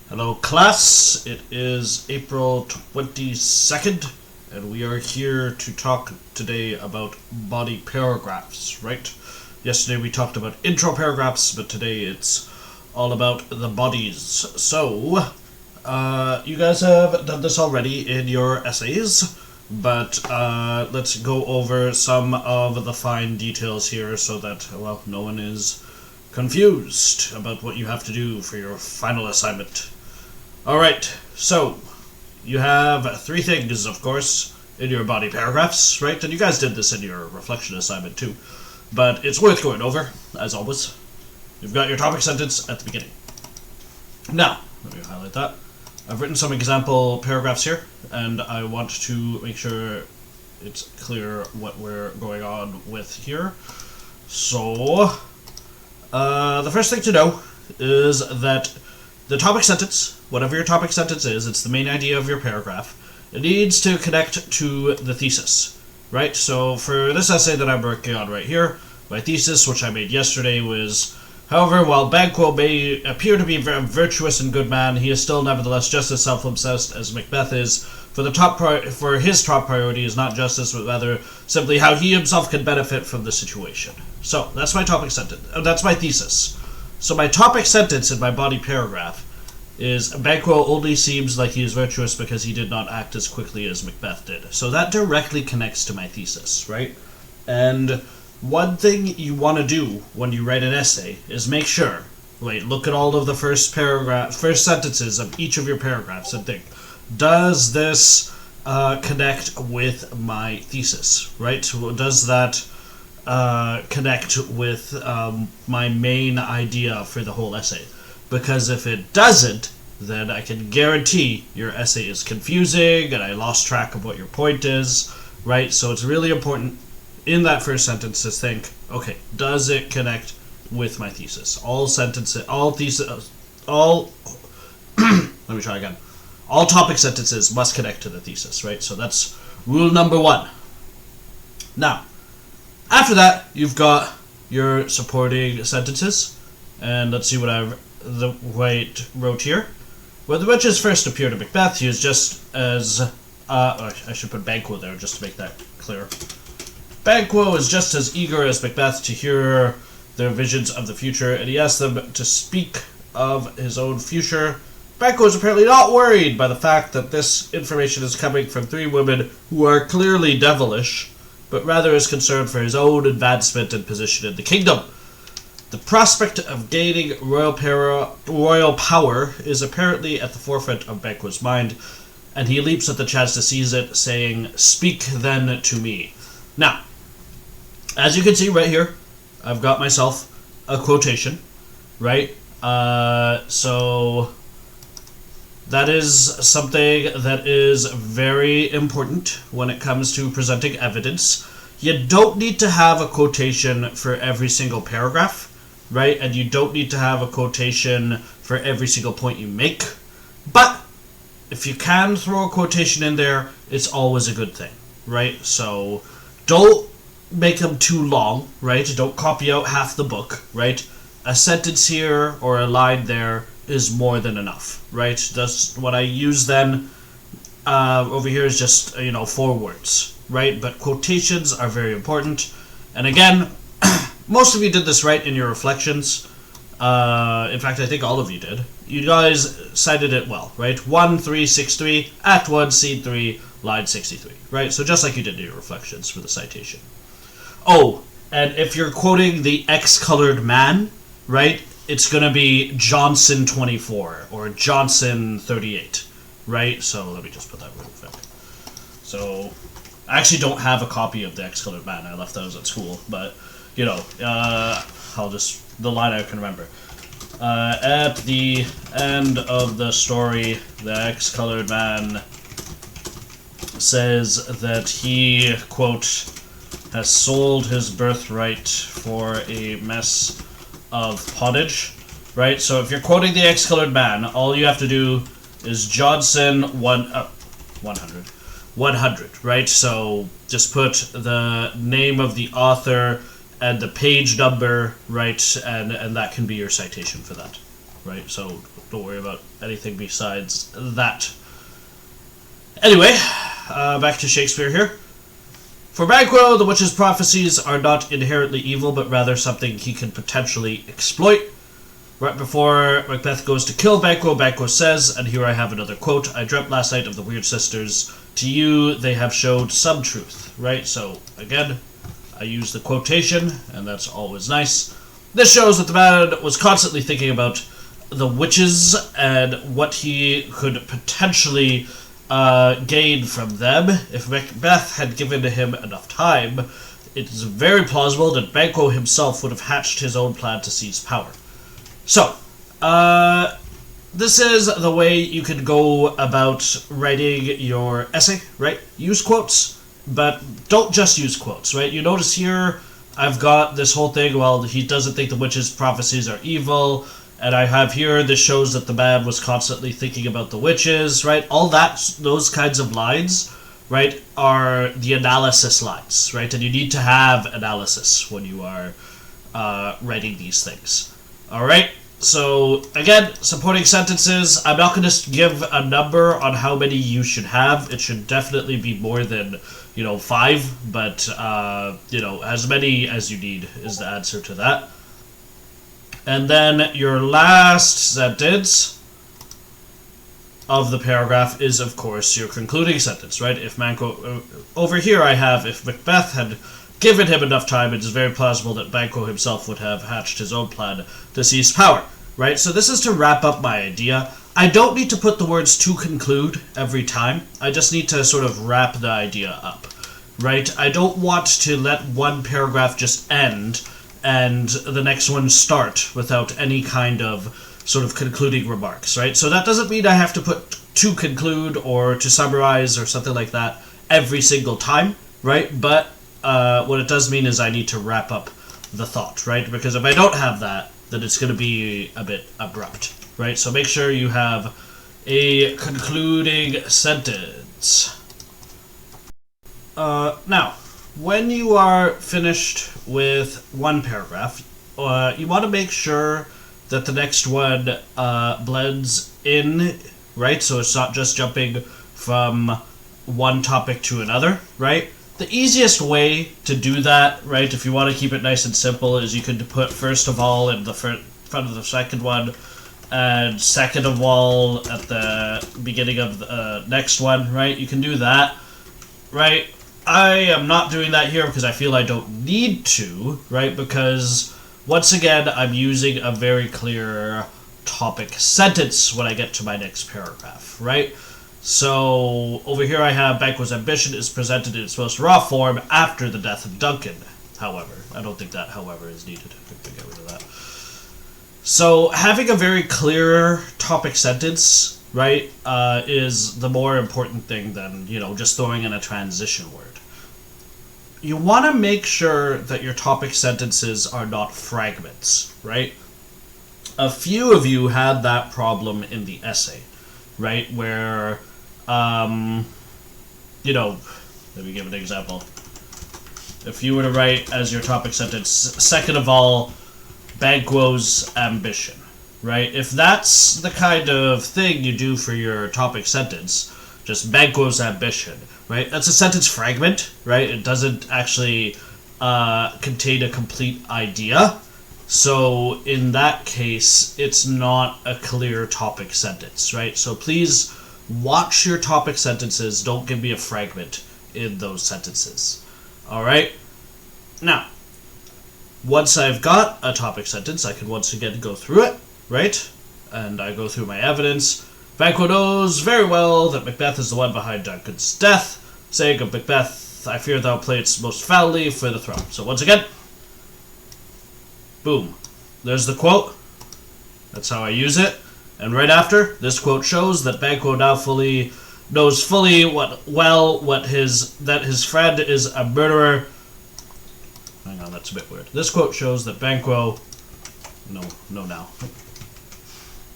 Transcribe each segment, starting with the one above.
Hello class, it is April 22nd and we are here to talk today about body paragraphs, right? Yesterday we talked about intro paragraphs, but today it's all about the bodies. So, you guys have done this already in your essays, but let's go over some of the fine details here so that, well, no one is confused about what you have to do for your final assignment. Alright, so you have three things, of course, in your body paragraphs, right? And you guys did this in your reflection assignment too, but it's worth going over, as always. You've got your topic sentence at the beginning. Now, let me highlight that. I've written some example paragraphs here, and I want to make sure it's clear what we're going on with here. So, the first thing to know is that the topic sentence, whatever your topic sentence is, it's the main idea of your paragraph. It needs to connect to the thesis, right? So for this essay that I'm working on right here, my thesis, which I made yesterday, was, however, while Banquo may appear to be a very virtuous and good man, he is still nevertheless just as self-obsessed as Macbeth is. For his top priority is not justice, but rather simply how he himself can benefit from the situation. So that's my topic sentence. That's my thesis. So my topic sentence in my body paragraph is, Banquo only seems like he is virtuous because he did not act as quickly as Macbeth did. So that directly connects to my thesis, right? And one thing you want to do when you write an essay is make sure, look at all of the first sentences of each of your paragraphs and think, does this connect with my thesis, right? Does that connect with my main idea for the whole essay? Because if it doesn't, then I can guarantee your essay is confusing and I lost track of what your point is, right? So it's really important in that first sentence to think, okay, does it connect with my thesis? All let me try again. All topic sentences must connect to the thesis, right? So that's rule number one. Now, after that, you've got your supporting sentences, and let's see what I wrote here. When the witches first appear to Macbeth, he is just as I should put Banquo there just to make that clear. Banquo is just as eager as Macbeth to hear their visions of the future, and he asks them to speak of his own future. Banquo is apparently not worried by the fact that this information is coming from three women who are clearly devilish, but rather is concerned for his own advancement and position in the kingdom. The prospect of gaining royal power is apparently at the forefront of Banquo's mind, and he leaps at the chance to seize it, saying, "Speak then to me." Now, as you can see right here, I've got myself a quotation, right? So that is something that is very important when it comes to presenting evidence. You don't need to have a quotation for every single paragraph, right? And you don't need to have a quotation for every single point you make. But if you can throw a quotation in there, it's always a good thing, right? So don't make them too long, right? Don't copy out half the book, right? A sentence here or a line there is more than enough, right? That's what I use then. Over here is just, 4 words, right? But quotations are very important. And again, most of you did this right in your reflections. In fact, I think all of you did. You guys cited it well, right? 1363, Act 1, Scene 3, line 63, right? So just like you did in your reflections for the citation. Oh, and if you're quoting the X-colored man, right, it's going to be Johnson 24 or Johnson 38, right? So let me just put that real quick. So I actually don't have a copy of the X-colored man. I left those at school, but I'll just, the line I can remember. At the end of the story, the X-colored man says that he, quote, has sold his birthright for a mess of pottage, right? So if you're quoting the X-colored man, all you have to do is Johnson 100, right? So just put the name of the author and the page number, right? And that can be your citation for that, right? So don't worry about anything besides that. Anyway, back to Shakespeare here. For Banquo, the witch's prophecies are not inherently evil, but rather something he can potentially exploit. Right before Macbeth goes to kill Banquo, Banquo says, and here I have another quote, "I dreamt last night of the weird sisters. To you, they have showed some truth." Right? So, again, I use the quotation, and that's always nice. This shows that the man was constantly thinking about the witches and what he could potentially gain from them. If Macbeth had given him enough time, it is very plausible that Banquo himself would have hatched his own plan to seize power. So, this is the way you can go about writing your essay, right? Use quotes, but don't just use quotes, right? You notice here, I've got this whole thing, well, he doesn't think the witches' prophecies are evil, and I have here, this shows that the man was constantly thinking about the witches, right? All that, those kinds of lines, right, are the analysis lines, right? And you need to have analysis when you are writing these things. Alright, so again, supporting sentences, I'm not going to give a number on how many you should have. It should definitely be more than, 5, but, as many as you need is the answer to that. And then your last sentence of the paragraph is, of course, your concluding sentence, right? If Banquo, over here I have, if Macbeth had given him enough time, it is very plausible that Banquo himself would have hatched his own plan to seize power, right? So this is to wrap up my idea. I don't need to put the words "to conclude" every time. I just need to sort of wrap the idea up, right? I don't want to let one paragraph just end and the next one start without any kind of sort of concluding remarks, right? So that doesn't mean I have to put "to conclude" or "to summarize" or something like that every single time, right? But what it does mean is I need to wrap up the thought, right? Because if I don't have that, then it's going to be a bit abrupt, right? So make sure you have a concluding sentence. Now, when you are finished with one paragraph, you want to make sure that the next one blends in, right? So it's not just jumping from one topic to another, right? The easiest way to do that, right, if you want to keep it nice and simple, is you could put "first of all" in the front of the second one, and "second of all" at the beginning of the next one, right? You can do that, right? I am not doing that here because I feel I don't need to, right? Because, once again, I'm using a very clear topic sentence when I get to my next paragraph, right? So, over here I have Banquo's ambition is presented in its most raw form after the death of Duncan, however. I don't think that "however" is needed. I think get rid of that. So, having a very clear topic sentence, right, is the more important thing than, just throwing in a transition word. You want to make sure that your topic sentences are not fragments, right? A few of you had that problem in the essay, right, where, let me give an example. If you were to write as your topic sentence, "second of all, Banquo's ambition," right? If that's the kind of thing you do for your topic sentence, just "Banquo's ambition," right? That's a sentence fragment, right? It doesn't actually contain a complete idea. So in that case, it's not a clear topic sentence, right? So please watch your topic sentences. Don't give me a fragment in those sentences. All right? Now, once I've got a topic sentence, I can once again go through it, right? And I go through my evidence. Banquo knows very well that Macbeth is the one behind Duncan's death, saying of Macbeth, "I fear thou playedst most foully for the throne." So once again, boom. There's the quote. That's how I use it. And right after, this quote shows that Banquo now knows fully that his friend is a murderer. Hang on, that's a bit weird. This quote shows that Banquo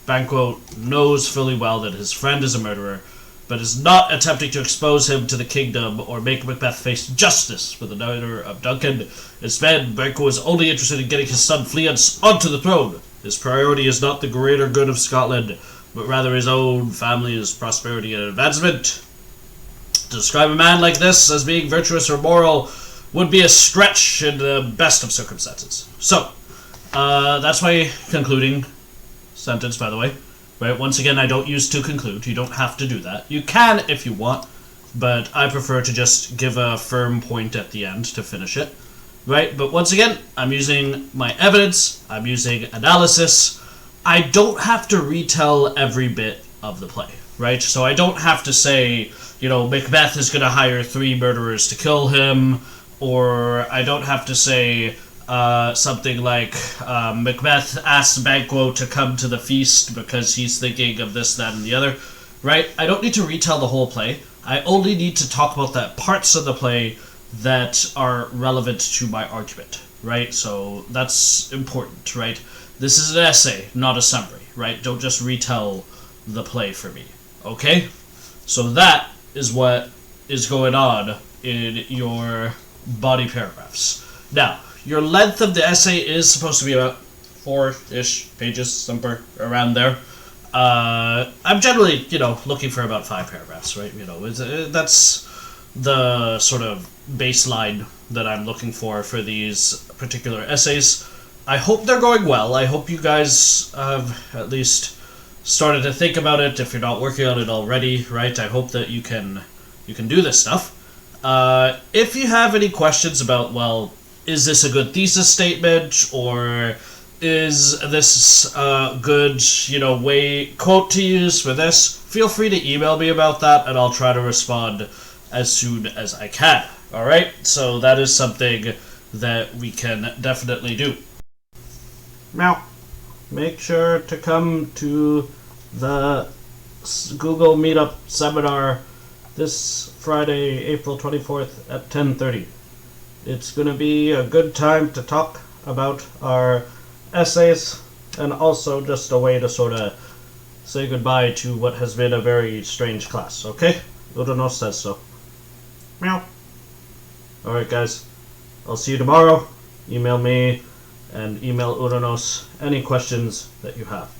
Banquo knows fully well that his friend is a murderer, but is not attempting to expose him to the kingdom or make Macbeth face justice for the murder of Duncan. Instead, Banquo is only interested in getting his son Fleance onto the throne. His priority is not the greater good of Scotland, but rather his own family's prosperity and advancement. To describe a man like this as being virtuous or moral would be a stretch in the best of circumstances. So, that's my concluding sentence, by the way. Right? Once again, I don't use to conclude. You don't have to do that. You can if you want, but I prefer to just give a firm point at the end to finish it. Right? But once again, I'm using my evidence. I'm using analysis. I don't have to retell every bit of the play. Right? So I don't have to say, you know, Macbeth is going to hire 3 murderers to kill him, or I don't have to say something like Macbeth asks Banquo to come to the feast because he's thinking of this, that, and the other, right? I don't need to retell the whole play. I only need to talk about the parts of the play that are relevant to my argument, right? So that's important, right? This is an essay, not a summary, right? Don't just retell the play for me, okay? So that is what is going on in your body paragraphs. Now, your length of the essay is supposed to be about 4-ish pages, somewhere around there. I'm generally, you know, looking for about 5 paragraphs, right? You know, that's the sort of baseline that I'm looking for these particular essays. I hope they're going well. I hope you guys have at least started to think about it if you're not working on it already, right? I hope that you can do this stuff. If you have any questions about, well, is this a good thesis statement, or is this a good, you know, quote to use for this, feel free to email me about that, and I'll try to respond as soon as I can. Alright, so that is something that we can definitely do. Now, make sure to come to the Google Meetup seminar this Friday, April 24th at 10:30. It's going to be a good time to talk about our essays, and also just a way to sort of say goodbye to what has been a very strange class, okay? Udonos says so. Meow. Alright guys, I'll see you tomorrow. Email me and email Udonos any questions that you have.